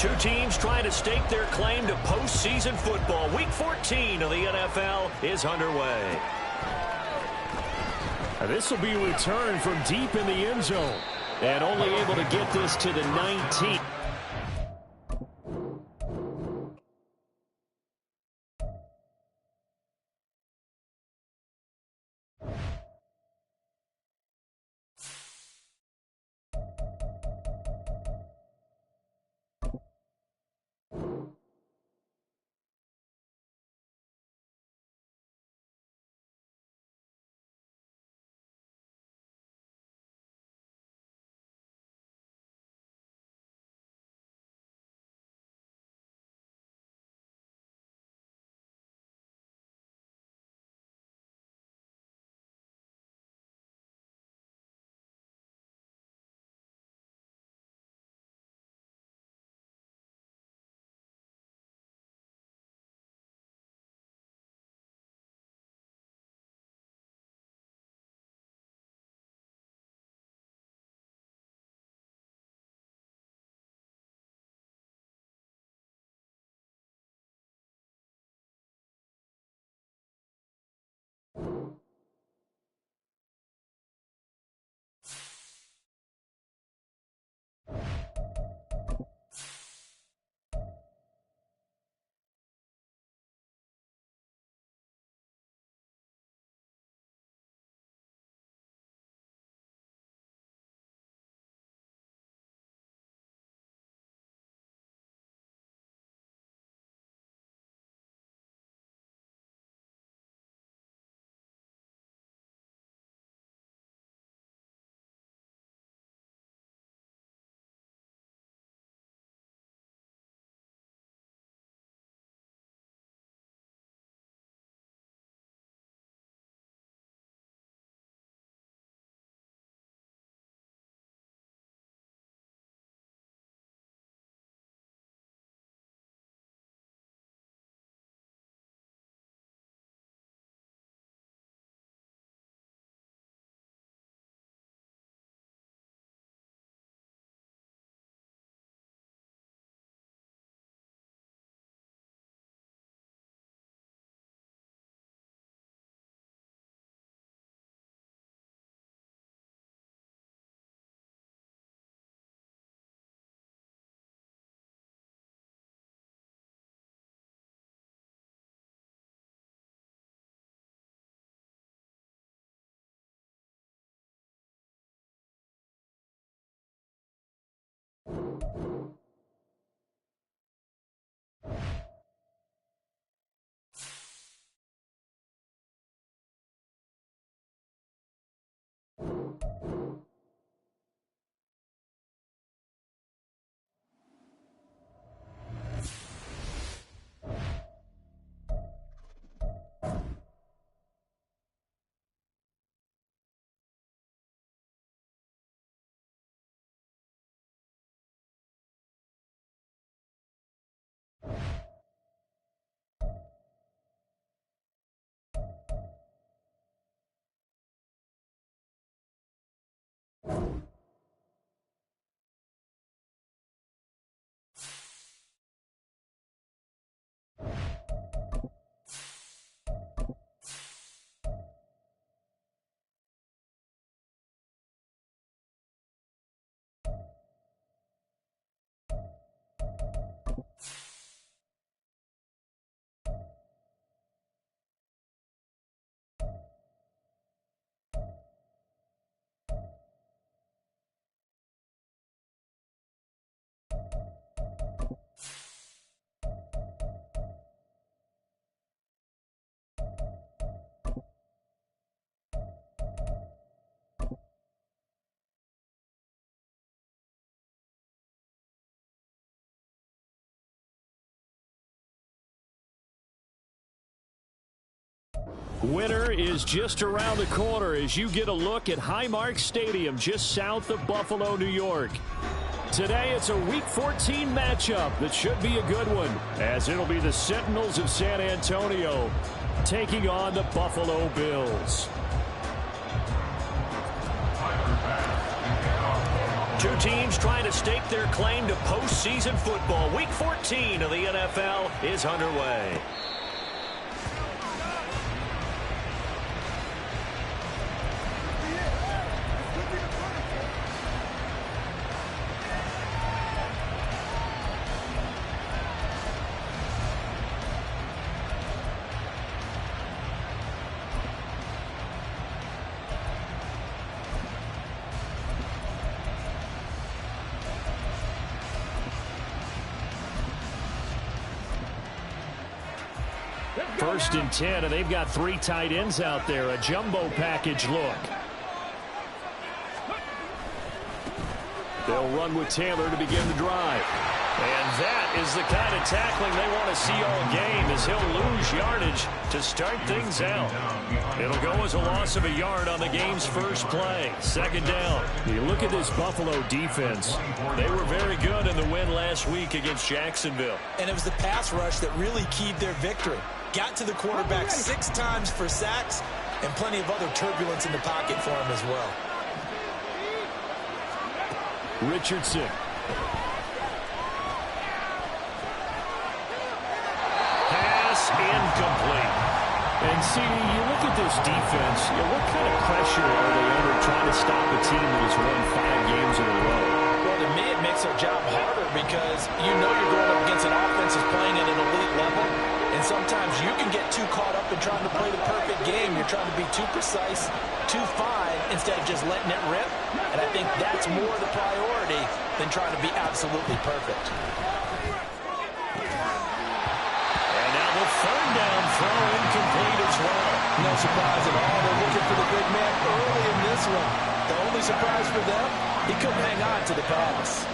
Two teams trying to stake their claim to postseason football. Week 14 of the NFL is underway. This will be a return from deep in the end zone. And only able to get this to the 19. Winter is just around the corner as you get a look at Highmark Stadium just south of Buffalo, New York. Today it's a Week 14 matchup that should be a good one, as it'll be the Sentinels of San Antonio taking on the Buffalo Bills. Two teams trying to stake their claim to postseason football. Week 14 of the NFL is underway. First and 10, and they've got 3 tight ends out there. A jumbo package look. They'll run with Taylor to begin the drive. And that is the kind of tackling they want to see all game, as he'll lose yardage to start things out. It'll go as a loss of a yard on the game's first play. Second down. You look at this Buffalo defense. They were very good in the win last week against Jacksonville. And it was the pass rush that really keyed their victory. Got to the quarterback 6 times for sacks and plenty of other turbulence in the pocket for him as well. Richardson. Pass incomplete. And see, you look at this defense, what kind of pressure are they under trying to stop a team that has won 5 games in a row? Well, to me, it makes their job harder because you know you're going up against an offense that's playing at an elite level. And sometimes you can get too caught up in trying to play the perfect game. You're trying to be too precise, too fine, instead of just letting it rip. And I think that's more the priority than trying to be absolutely perfect. And now the third down throw incomplete as well. No surprise at all. They're looking for the big man early in this one. The only surprise for them, he couldn't hang on to the pass.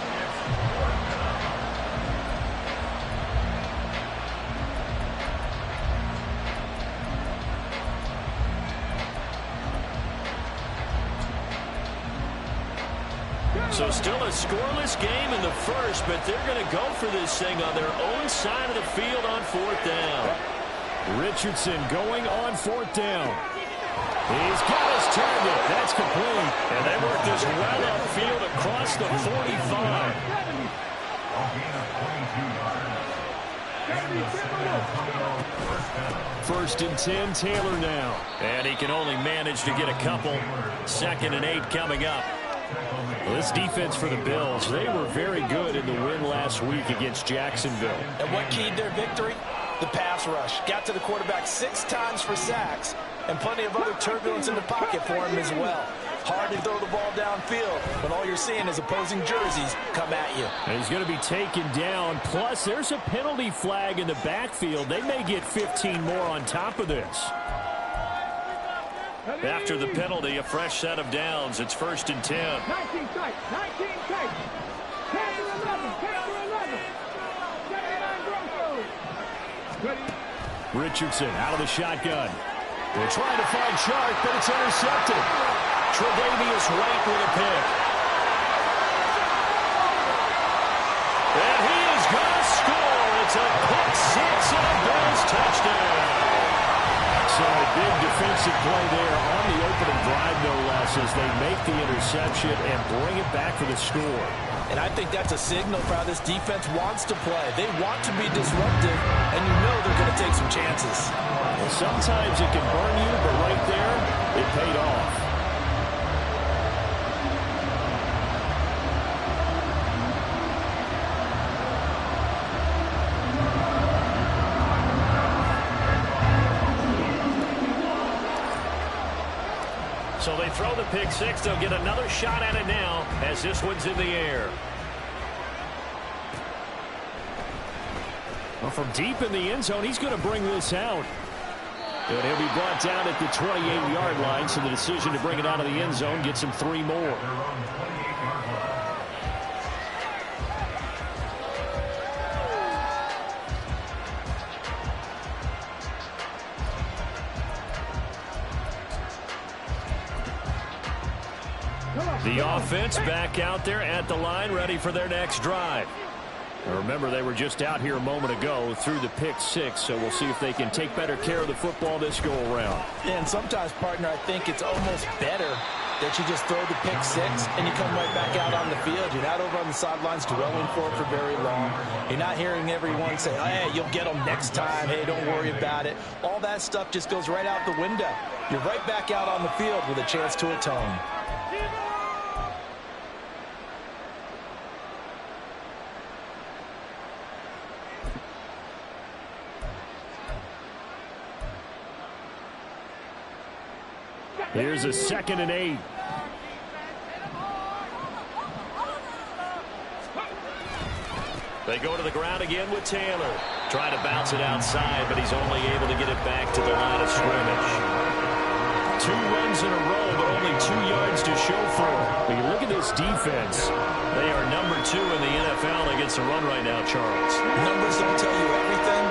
So still a scoreless game in the first, but they're going to go for this thing on their own side of the field on 4th down. Richardson going on 4th down. He's got his target. That's complete. And they work this well upfield across the 45. First and 10, Taylor now. And he can only manage to get a couple. 2nd and 8 coming up. Well, this defense for the Bills, they were very good in the win last week against Jacksonville. And what keyed their victory? The pass rush. Got to the quarterback 6 times for sacks and plenty of other turbulence in the pocket for him as well. Hard to throw the ball downfield when all you're seeing is opposing jerseys come at you. And he's going to be taken down. Plus, there's a penalty flag in the backfield. They may get 15 more on top of this. After the penalty, a fresh set of downs. It's 1st and 10. 19 tight. 19 tight. 10 to 11. 10 to 11. 79 Broncos. Richardson out of the shotgun. They're trying to find Shark, but it's intercepted. Tre'Davious White with a pick. And he is going to score. It's a pick 6 and a Bills touchdown. So a big defensive play there on the opening drive, no less, as they make the interception and bring it back for the score. And I think that's a signal for how this defense wants to play. They want to be disruptive, and you know they're going to take some chances. Well, sometimes it can burn you, but right there, it paid off. So they throw the pick 6. They'll get another shot at it now as this one's in the air. Well, from deep in the end zone, he's going to bring this out. And he'll be brought down at the 28-yard line, so the decision to bring it out of the end zone gets him 3 more. The offense back out there at the line, ready for their next drive. Now remember, they were just out here a moment ago through the pick 6, so we'll see if they can take better care of the football this go around. And sometimes, partner, I think it's almost better that you just throw the pick six and you come right back out on the field. You're not over on the sidelines dwelling for it for very long. You're not hearing everyone say, hey, you'll get them next time. Hey, don't worry about it. All that stuff just goes right out the window. You're right back out on the field with a chance to atone. Here's a 2nd and 8. They go to the ground again with Taylor. Trying to bounce it outside, but he's only able to get it back to the line of scrimmage. 2 runs in a row, but only 2 yards to show for it. When you look at this defense, they are number 2 in the NFL against the run right now, Charles. Numbers don't tell you everything,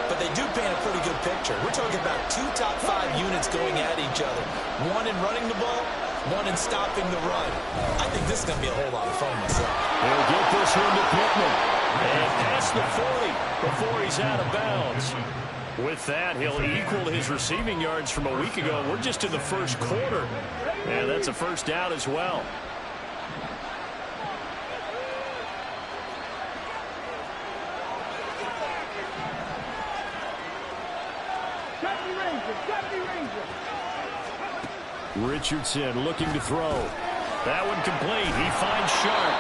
but they do paint a pretty good picture. We're talking about 2 top 5 units going at each other. 1 in running the ball, 1 in stopping the run. I think this is going to be a whole lot of fun myself. They'll get this one to Pittman. And past the 40 before he's out of bounds. With that, he'll equal his receiving yards from a week ago. We're just in the first quarter. And that's a first down as well. Richardson looking to throw. That one complete. He finds Sharp.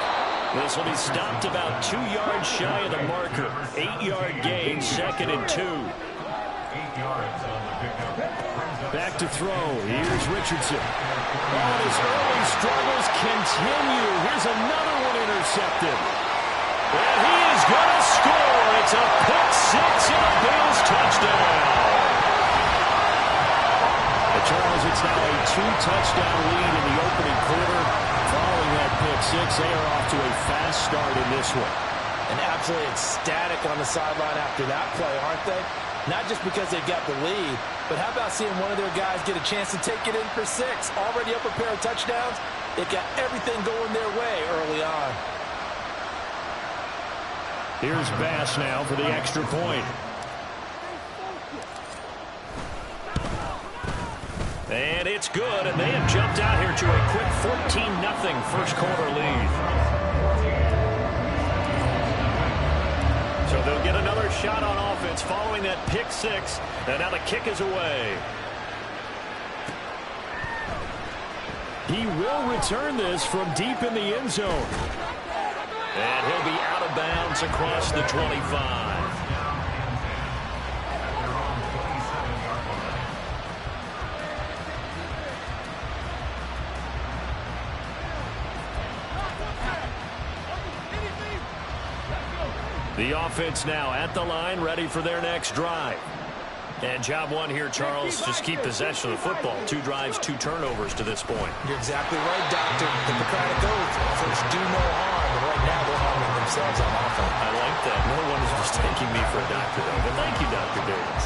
This will be stopped about 2 yards shy of the marker. 8-yard gain, 2nd and 2. 8 yards on the pickup. Back to throw. Here's Richardson. Oh, his early struggles continue. Here's another one intercepted. And he is going to score. It's a pick six and a Bills touchdown. Charles, it's now a 2-touchdown lead in the opening quarter. Following that pick six, they are off to a fast start in this one. And absolutely ecstatic on the sideline after that play, aren't they? Not just because they've got the lead, but how about seeing one of their guys get a chance to take it in for 6? Already up a pair of touchdowns. They've got everything going their way early on. Here's Bass now for the extra point. And it's good, and they have jumped out here to a quick 14-0 first quarter lead. So they'll get another shot on offense following that pick six, and now the kick is away. He will return this from deep in the end zone. And he'll be out of bounds across the 25. The offense now at the line, ready for their next drive. And job one here, Charles, just keep possession of the football. 2 drives, 2 turnovers to this point. You're exactly right, Doctor. Hippocratic oath. First, do no harm. And right now, they're harming themselves on offense. I like that. No one is mistaking me for a doctor, though. But thank you, Dr. Davis.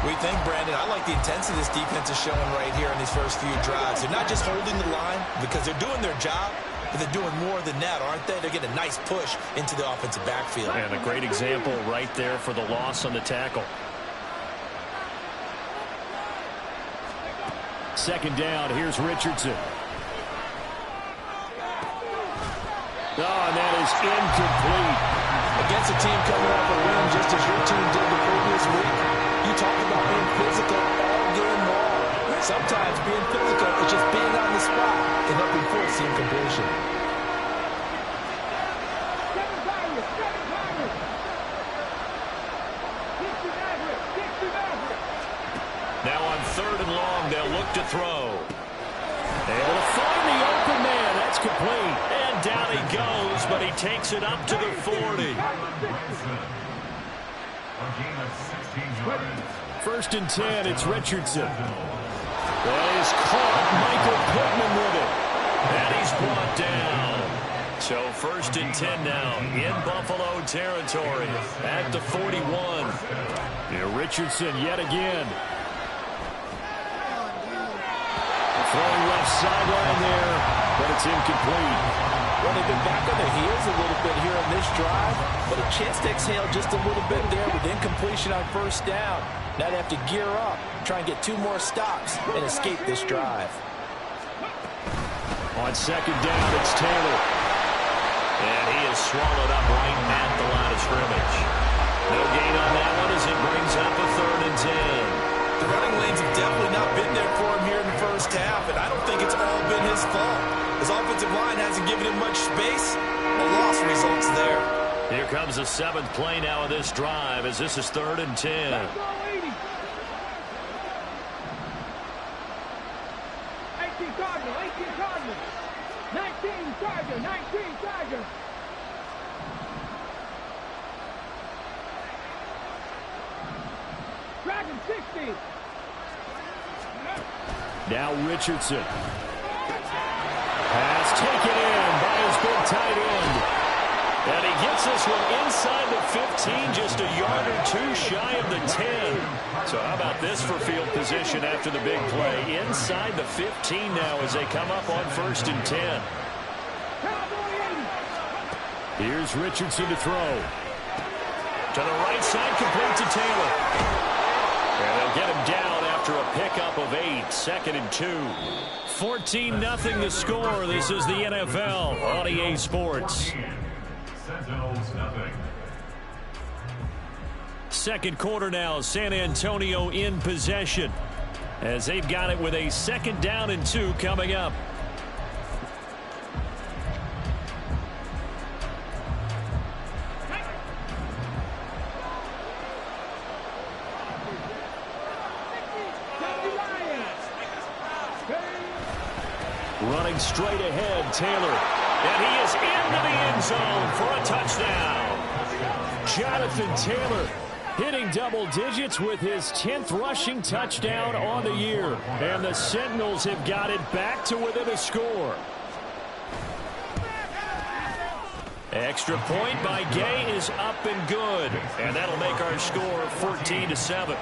We think, Brandon, I like the intensity this defense is showing right here in these first few drives. They're not just holding the line because they're doing their job, but they're doing more than that, aren't they? They're getting a nice push into the offensive backfield. And a great example right there for the loss on the tackle. Second down, here's Richardson. Oh, and that is incomplete. Against a team coming off a win just as your team did the previous week, you talked about being physical all game long. Sometimes being physical is just being on the spot and helping force the incompletion. Now on 3rd and long, they'll look to throw. Able to find the open man. That's complete. And down he goes, but he takes it up to the 40. 1st and 10, it's Richardson. That is caught. Michael Pittman with it. And he's brought down. So 1st and 10 now in Buffalo territory at the 41. Yeah, Richardson yet again. Throwing left sideline there, but it's incomplete. Well, they've been back on their heels a little bit here on this drive, but a chance to exhale just a little bit there with incompletion on 1st down. Now they have to gear up, try and get 2 more stops and escape this drive. On second down, it's Taylor. And he is swallowed up right at the line of scrimmage. No gain on that one as it brings up a 3rd and 10. The running lanes have definitely not been there for him here in the first half, and I don't think it's all been his fault. His offensive line hasn't given him much space. A loss results there. Here comes the 7th play now of this drive as this is 3rd and 10. Let's go, 80. 18 Cardinal, 18 Cardinal. 19 Charger, 19 Charger. Dragon 60. Now Richardson. Pass taken in by his big tight end. And he gets this one inside the 15, just a yard or 2 shy of the 10. So how about this for field position after the big play? Inside the 15 now as they come up on 1st and 10. Here's Richardson to throw. To the right side, complete to Taylor. And they'll get him down after a pickup of 8, 2nd and 2. 14-0 the score. This is the NFL on EA Sports. Sentinels, nothing. Second quarter now, San Antonio in possession as they've got it with a 2nd down and 2 coming up. Running straight ahead, Taylor. And he is into the end zone for a touchdown. Jonathan Taylor hitting double digits with his 10th rushing touchdown on the year. And the Sentinels have got it back to within a score. Extra point by Gay is up and good. And that'll make our score 14-7. Sentinels,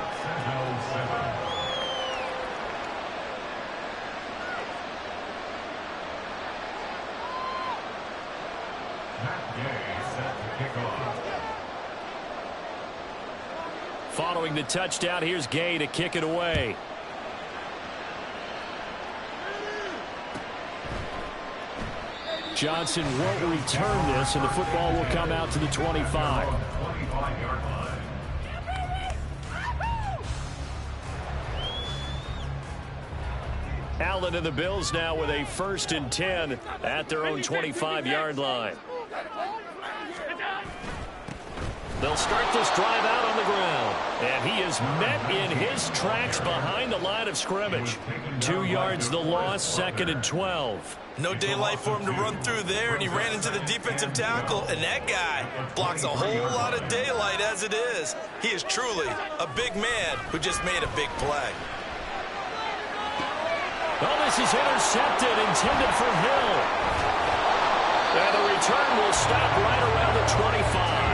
7. Following the touchdown, here's Gay to kick it away. Johnson won't return this, and the football will come out to the 25. 25-yard line. Allen and the Bills now with a 1st and 10 at their own 25-yard line. They'll start this drive out on the ground. And he is met in his tracks behind the line of scrimmage. 2 yards the loss, 2nd and 12. No daylight for him to run through there, and he ran into the defensive tackle, and that guy blocks a whole lot of daylight as it is. He is truly a big man who just made a big play. Oh, this is intercepted, intended for Hill. And the return will stop right around the 25.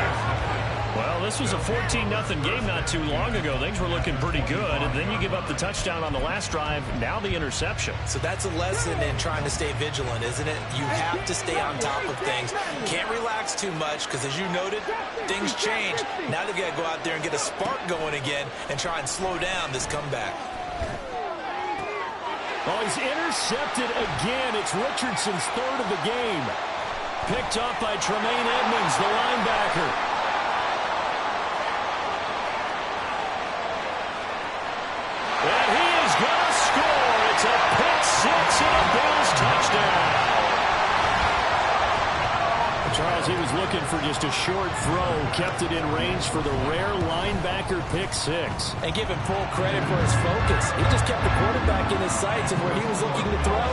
Well, this was a 14-0 game not too long ago. Things were looking pretty good, and then you give up the touchdown on the last drive, now the interception. So that's a lesson in trying to stay vigilant, isn't it? You have to stay on top of things. Can't relax too much because, as you noted, things change. Now they've got to go out there and get a spark going again and try and slow down this comeback. Oh, he's intercepted again. It's Richardson's 3rd of the game. Picked up by Tremaine Edmonds, the linebacker. And he is going to score. It's a pick 6 and a Bills touchdown. Charles, he was looking for just a short throw, kept it in range for the rare linebacker pick 6. And give him full credit for his focus. He just kept the quarterback in his sights, and where he was looking to throw,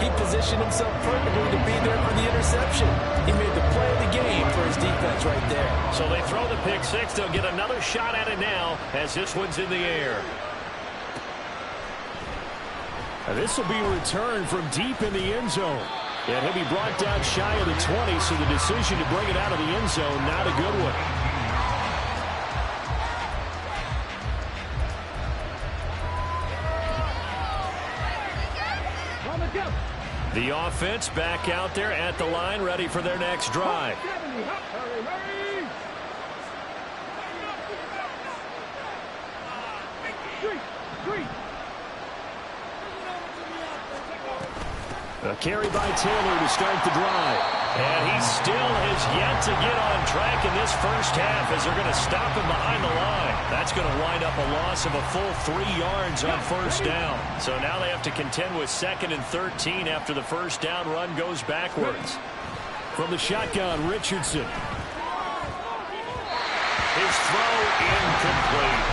he positioned himself perfectly to be there for the interception. He made the play of the game for his defense right there. So they throw the pick 6. They'll get another shot at it now as this one's in the air. This will be returned from deep in the end zone. And he'll be brought down shy of the 20, so the decision to bring it out of the end zone, not a good one. The offense back out there at the line, ready for their next drive. A carry by Taylor to start the drive. And he still has yet to get on track in this first half as they're going to stop him behind the line. That's going to wind up a loss of a full 3 yards on first down. So now they have to contend with 2nd and 13 after the first down run goes backwards. From the shotgun, Richardson. His throw incomplete.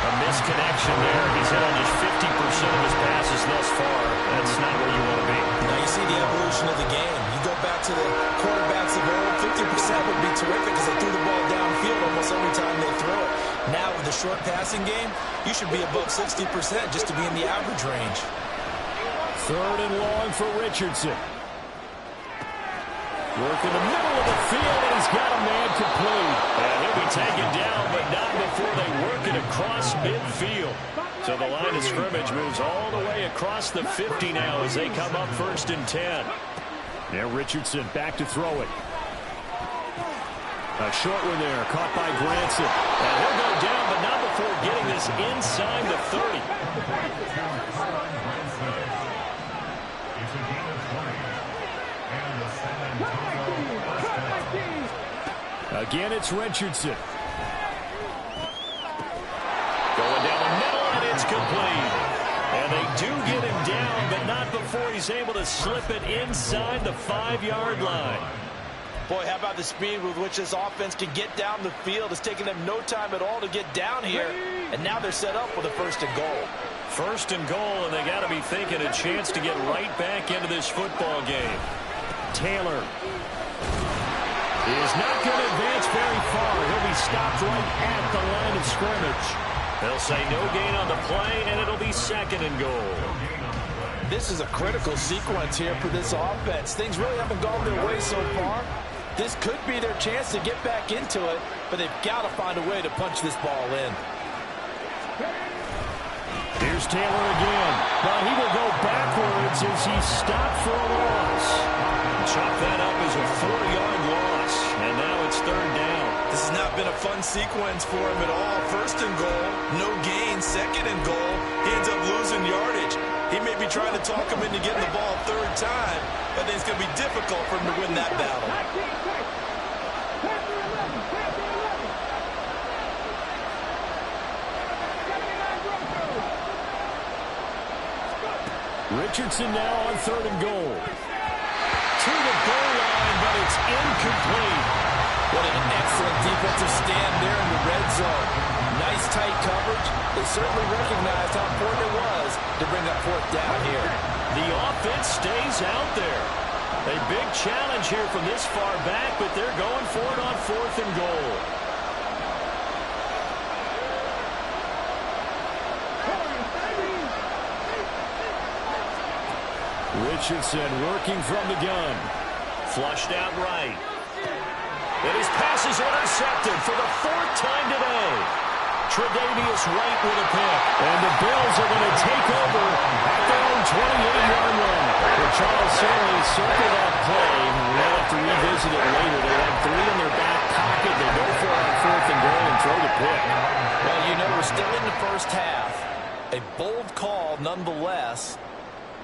A misconnection there. He's hit on just 50% of his passes thus far. That's not where you want to be. Now you see the evolution of the game. You go back to the quarterbacks of old, 50% would be terrific because they threw the ball downfield almost every time they throw it. Now with the short passing game, you should be above 60% just to be in the average range. 3rd and long for Richardson. Work in the middle of the field, and he's got a man complete. And he'll be taken down, but not before they work it across midfield. So the line of scrimmage moves all the way across the 50 now as they come up 1st and 10. Now Richardson back to throw it. A short one there, caught by Granson. And he'll go down, but not before getting this inside the 30. It's a gain of 20. And the San Antonio Again, it's Richardson. Going down the middle, and it's complete. And they do get him down, but not before he's able to slip it inside the 5-yard line. Boy, how about the speed with which this offense can get down the field? It's taken them no time at all to get down here. And now they're set up with a 1st and goal. 1st and goal, and they got to be thinking a chance to get right back into this football game. Taylor is not going to advance very far. He'll be stopped right at the line of scrimmage. They'll say no gain on the play, and it'll be 2nd and goal. This is a critical sequence here for this offense. Things really haven't gone their way so far. This could be their chance to get back into it, but they've got to find a way to punch this ball in. Here's Taylor again, but he will go backwards as he's stopped for a loss. Chop that up as a 4-yard loss, and now it's 3rd down. This has not been a fun sequence for him at all. 1st and goal, no gain. 2nd and goal, he ends up losing yardage. He may be trying to talk him into getting the ball 3rd time, but I think it's going to be difficult for him to win that battle. Richardson now on 3rd and goal. To the goal line, but it's incomplete. What an excellent defensive stand there in the red zone. Nice tight coverage. They certainly recognized how important it was to bring up 4th down here. The offense stays out there. A big challenge here from this far back, but they're going for it on 4th and goal. Richardson working from the gun. Flushed out right. And his pass is intercepted for the 4th time today. Tre'Davious White with a pick. And the Bills are going to take over at their own 28-yard line. Well, Charles certainly circled that play. We'll have to revisit it later. They had 3 in their back pocket. They go for it on 4th and goal and throw the pick. Well, you know, we're still in the first half. A bold call nonetheless.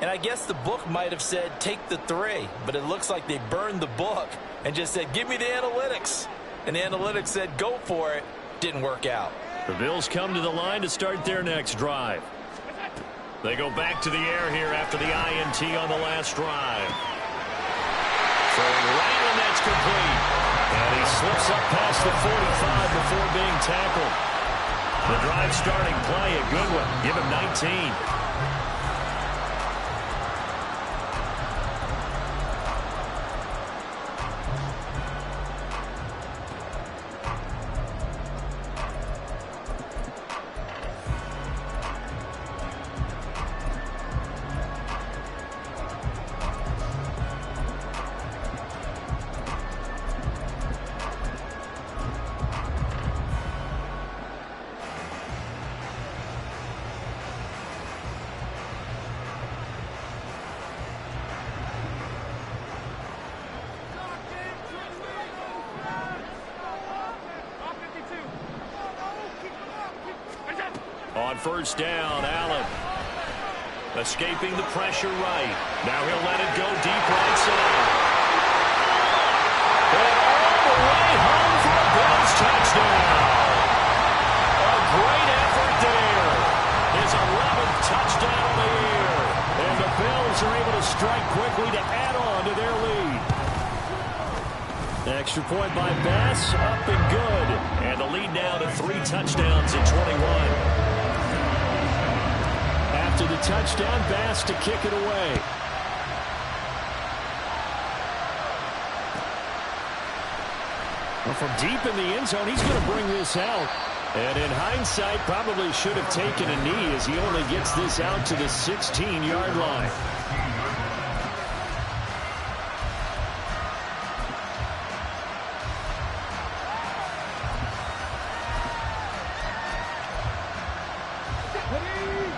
And I guess the book might have said take the 3, but it looks like they burned the book and just said give me the analytics. And the analytics said go for it. Didn't work out. The Bills come to the line to start their next drive. They go back to the air here after the INT on the last drive. Throwing right, and that's complete. And he slips up past the 45 before being tackled. The drive starting play, a good one. Give him 19. On 1st down, Allen. Escaping the pressure right. Now he'll let it go deep right side. And all the way home for a Bills touchdown. A great effort there. His 11th touchdown of the year. And the Bills are able to strike quickly to add on to their lead. Extra point by Bass, up and good. And the lead now to 3 touchdowns at 21. After the touchdown, Bass to kick it away. Well, from deep in the end zone, he's going to bring this out. And in hindsight, probably should have taken a knee as he only gets this out to the 16-yard line.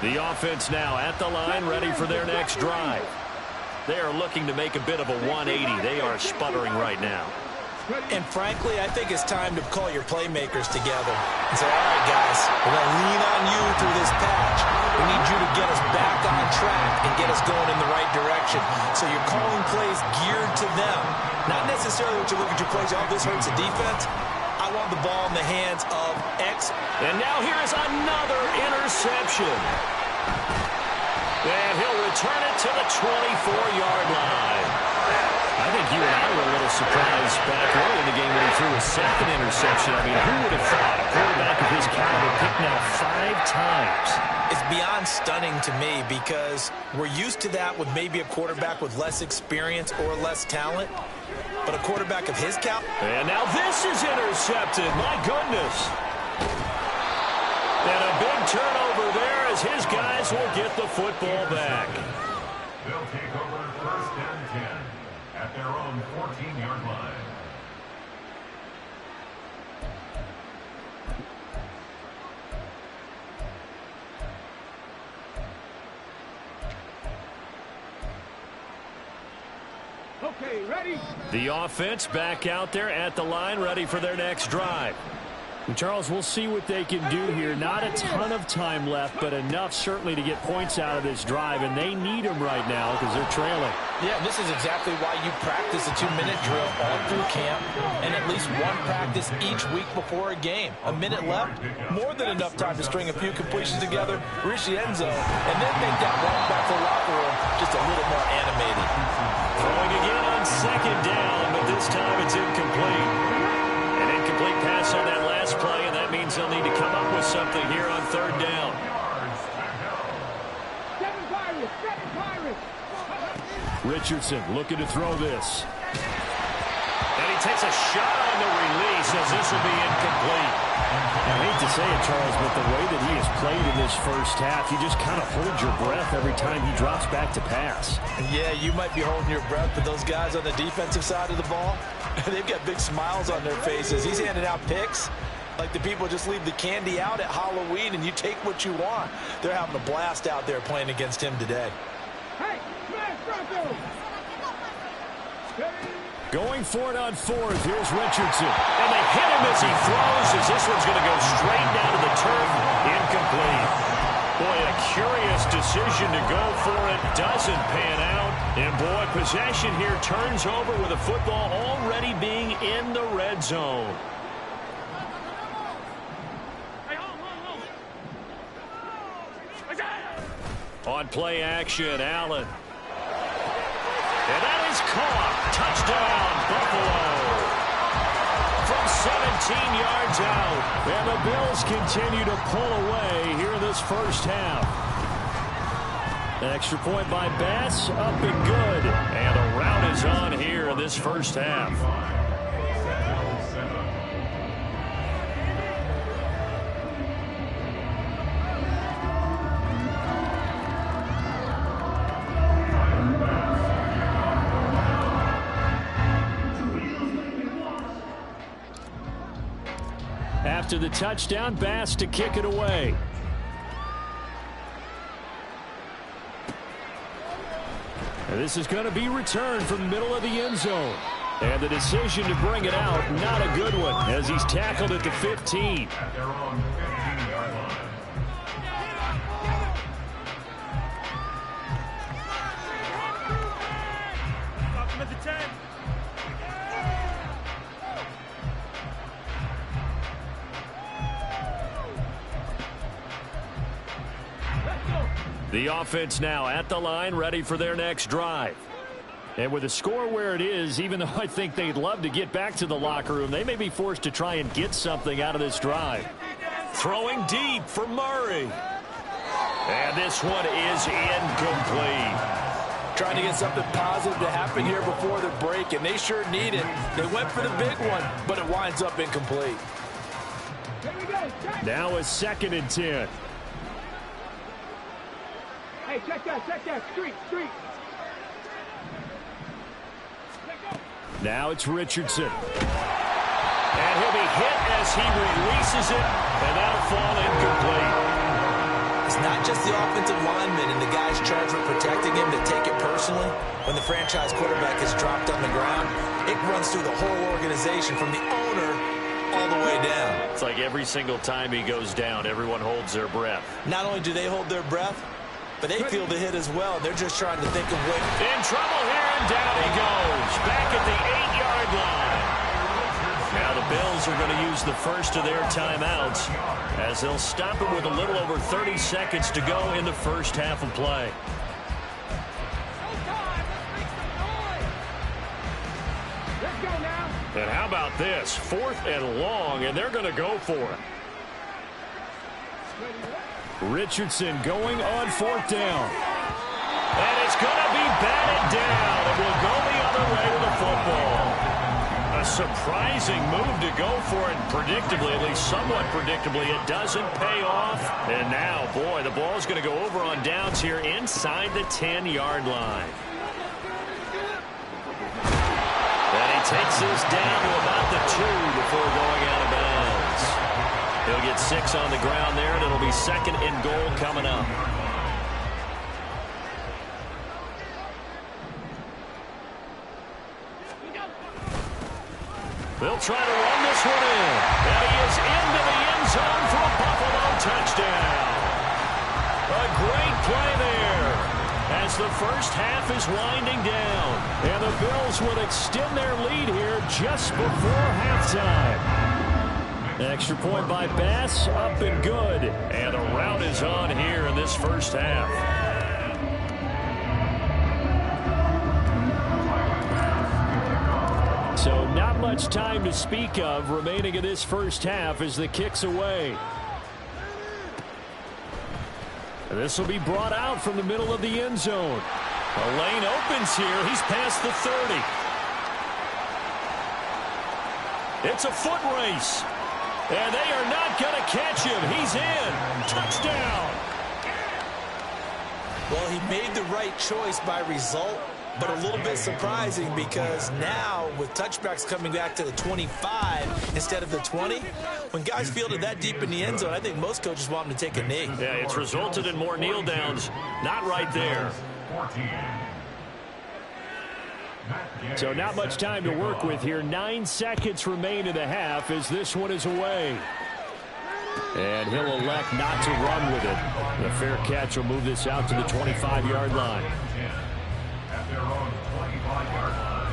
The offense now at the line, ready for their next drive. They are looking to make a bit of a 180. They are sputtering right now. And frankly, I think it's time to call your playmakers together and say, all right, guys, we're going to lean on you through this patch. We need you to get us back on track and get us going in the right direction. So you're calling plays geared to them. Not necessarily what you look at your plays, oh, this hurts the defense. I want the ball in the hands of X. And now here is another interception. And he'll return it to the 24-yard line. I think you and I were a little surprised back early in the game when he threw a second interception. I mean, who would have thought a quarterback of his caliber picked now 5 times? It's beyond stunning to me because we're used to that with maybe a quarterback with less experience or less talent. But a quarterback of his caliber. And now this is intercepted. My goodness. And a big turnover there as his guys will get the football back. They'll take over 1st and 10 at their own 14-yard line. Okay, ready? The offense back out there at the line, ready for their next drive. And Charles, we'll see what they can do here. Not a ton of time left, but enough certainly to get points out of this drive, and they need them right now because they're trailing. Yeah, this is exactly why you practice a 2-minute drill all through camp and at least one practice each week before a game. A minute left, more than enough time to string a few completions together, reach the end zone, and then make that walk back to the locker room just a little more animated. Throwing again on 2nd down, but this time it's incomplete. An incomplete pass on that last play, and that means they'll need to come up with something here on 3rd down. 7 Pirates, 7 Pirates. Richardson looking to throw this. And he takes a shot on the release as this will be incomplete. I hate to say it, Charles, but the way that he has played in this first half, you just kind of hold your breath every time he drops back to pass. Yeah, you might be holding your breath, but those guys on the defensive side of the ball, they've got big smiles on their faces. He's handing out picks like the people just leave the candy out at Halloween and you take what you want. They're having a blast out there playing against him today. Hey, smash Bronco. Going for it on 4th. Here's Richardson. And they hit him as he throws, as this one's going to go straight down to the turf. Incomplete. Boy, a curious decision to go for it. Doesn't pan out. And boy, possession here turns over with the football already being in the red zone. On play action, Allen. And that is caught. Touchdown, Buffalo. From 17 yards out. And the Bills continue to pull away here in this first half. An extra point by Bass, up and good. And a rout is on here in this first half. After the touchdown, Bass to kick it away. And this is going to be returned from the middle of the end zone. And the decision to bring it out, not a good one, as he's tackled at the 15. At their own 15-yard line. I'm at the 10. The offense now at the line, ready for their next drive. And with the score where it is, even though I think they'd love to get back to the locker room, they may be forced to try and get something out of this drive. Throwing deep for Murray. And this one is incomplete. Trying to get something positive to happen here before the break, and they sure need it. They went for the big one, but it winds up incomplete. Now a 2nd and 10. Hey, check that. Street. Now it's Richardson. And he'll be hit as he releases it, and that'll fall incomplete. It's not just the offensive linemen and the guys charged with protecting him that take it personally. When the franchise quarterback is dropped on the ground, it runs through the whole organization from the owner all the way down. It's like every single time he goes down, everyone holds their breath. Not only do they hold their breath, but they feel the hit as well. They're just trying to think of what... In trouble here, and down he goes. Back at the 8-yard line. Now the Bills are going to use the first of their timeouts as they'll stop it with a little over 30 seconds to go in the first half of play. Let's go now. And how about this? 4th and long, and they're going to go for it. Richardson going on 4th down. And it's going to be batted down, and will go the other way with the football. A surprising move to go for it, and predictably, at least somewhat predictably, it doesn't pay off. And now, boy, the ball's going to go over on downs here inside the 10-yard line. And he takes this down to about the 2 before going out of bounds. He'll get 6 on the ground there, and it'll be 2nd and goal coming up. They'll try to run this one in. And he is into the end zone for a Buffalo touchdown. A great play there as the first half is winding down. And the Bills would extend their lead here just before halftime. Extra point by Bass, up and good. And a rout is on here in this first half. So not much time to speak of remaining in this first half as the kick's away. This will be brought out from the middle of the end zone. A lane opens here. He's past the 30. It's a foot race. And they are not going to catch him. He's in. Touchdown. Well, he made the right choice by result, but a little bit surprising because now with touchbacks coming back to the 25 instead of the 20, when guys fielded that deep in the end zone, I think most coaches want them to take a knee. Yeah, it's resulted in more kneel downs. Not right there. 14. So not much time to work with here. 9 seconds remain in the half as this one is away. And he'll elect not to run with it. The fair catch will move this out to the 25-yard line. At their own 25-yard line.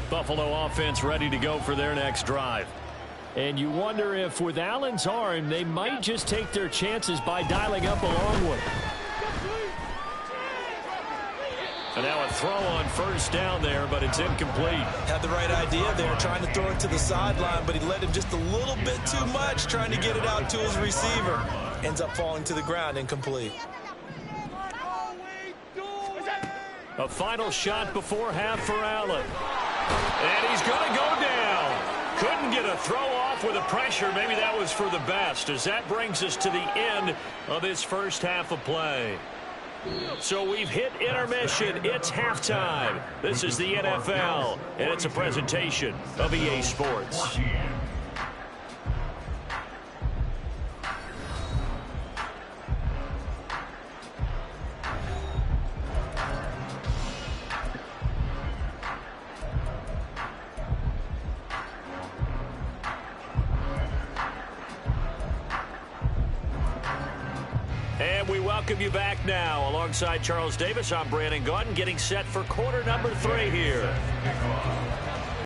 Buffalo offense ready to go for their next drive. And you wonder if with Allen's arm, they might just take their chances by dialing up a long one. And now a throw on first down there, but it's incomplete. Had the right idea there, trying to throw it to the sideline, but he led him just a little bit too much, trying to get it out to his receiver. Ends up falling to the ground, incomplete. A final shot before half for Allen. And he's going to go down. Couldn't get a throw off with the pressure. Maybe that was for the best, as that brings us to the end of this first half of play. So we've hit intermission. It's halftime. This is the NFL, and it's a presentation of EA Sports. welcome you back now. Alongside Charles Davis, I'm Brandon Gaudin, getting set for quarter number 3 here.